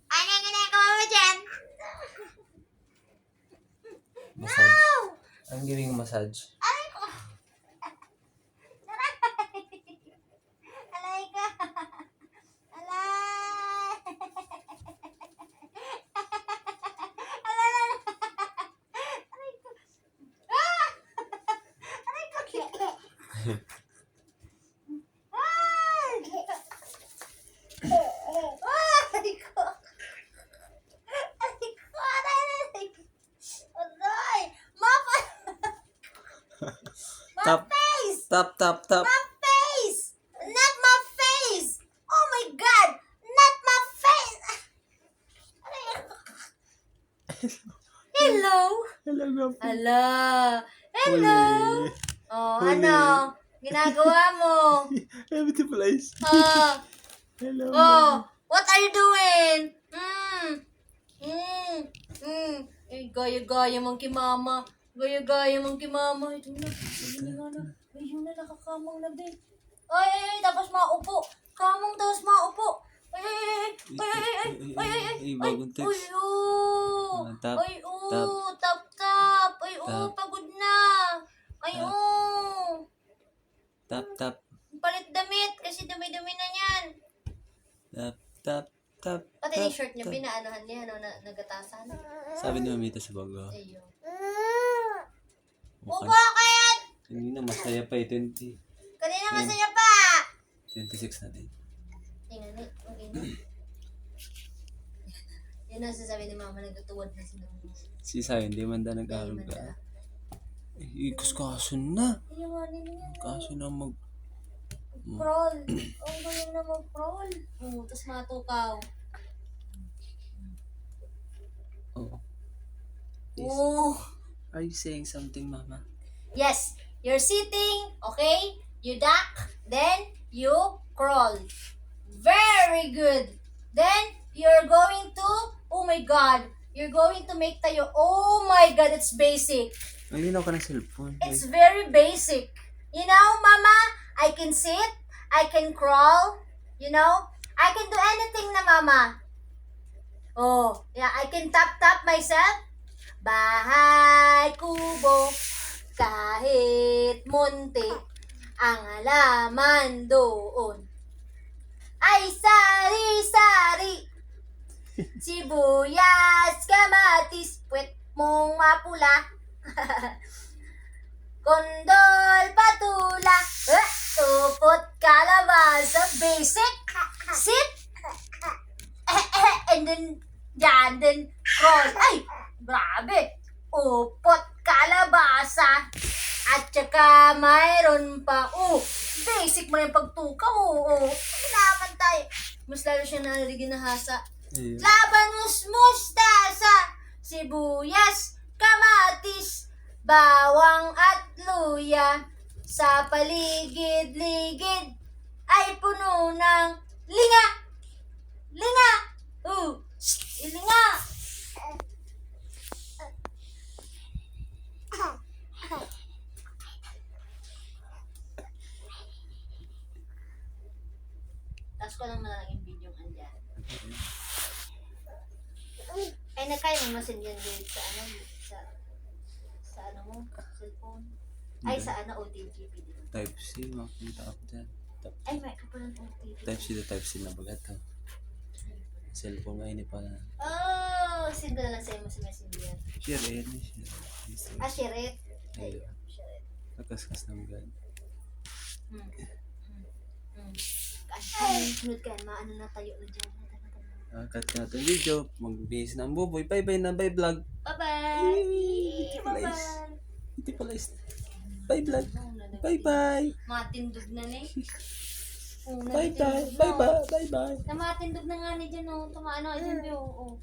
Ano yung ginagawa mo dyan? Massage. I'm giving massage. Aray ko! Alay ka! Alay! Alay! Aray ko! Ah! Aray ko! Ay! Aray ko! Aray ko! Aray! Aray! Mapa! Tap. Face! Tap, tap, tap. My face! Not my face! Oh my God! Not my face! Hello! Hello, Gapo. Hello! Hello! Oh, Huli. ano? Ginagawa mo? Beautiful eyes. Oh, Hello. oh, what are you doing? Eh, gaya-gaya mong kay mama. Gaya-gaya mong kay mama. Ito na. Ayun na, nakakamang na, babe. Ay, tapos maupo. Kamong, tapos maupo. Ay, bagong text. Ay, oh. Tap, Ay, oh. tap. Tap. Ay, oh, Tap. pagod na. Ay, Tap. oh. Tap, tap. Palit damit kasi dumi-dumi na yan. Tap, tap, tap. Pati tap, yung shirt niya, tap. binaanuhan niya, no, nagatasan. Sabi ni Mamita sa bago. Ayun. O Mukhang bakit? kanina masaya pa eh. Kanina masaya pa. 26 na din. Tingnan mo, okay na. Yun ang sasabi ni mama, nagtutuwad na sila. Si Sayo, hindi man da nag-aaral ka. Kaso na. Iyawanin niya. Kaso na Crawl. Ang galing na mag-crawl. Oo, tapos matukaw. Oh. Oo. Are you saying something, Mama? Yes, you're sitting, okay? You duck, then you crawl. Very good. Then you're going to, oh my God, you're going to make tayo. Oh my God, it's basic. Ang linaw ka ng cellphone. It's very basic. You know, Mama, I can sit, I can crawl, you know, I can do anything na, Mama. Oh, yeah, I can tap myself. Bahay kubo, kahit munti, ang halaman doon ay sari-sari. Sibuyas, kamatis, puwet mong mapula. Kondol, patula, tupot, kalabasa, basic, sit, and then, crawl. Ay, grabe. Upot, kalabasa, at saka mayroon pa. Basic mo na yung pagtukaw. Kailangan tayo. Mas lalo siya ginahasa. Yeah. Labanos, mustasa, sibuyas, kamatis, bawang at luya. Sa paligid-ligid ay puno ng linga. Linga! Ilinga! Tapos ko naman lang yung video andyan. Ay, nakaya mo masin yan din sa ano mo, cellphone. Ay, sa OTG video. Type-C, makikita ako dyan. Ay, may kapalang OTG. Type-C na bagat ha. Cellphone nga ini pa na. Oh, send ko na lang sa'yo mo sa messenger. Share eh. Share it. Ayun. Nakaskas na magad. Sunod ka, maano na tayo na dyan. Cut ka na itong video. Mag-bihis na ang buboy. Bye-bye na. Bye vlog. Bye-bye! Bye-bye! Hindi pala is. Bye vlog. Bye-bye! Bye-bye! Matindog na na eh. Bye-bye! Bye-bye! Bye-bye! Namatindog na nga ni dyan, oh. Tumaano, dyan, oh.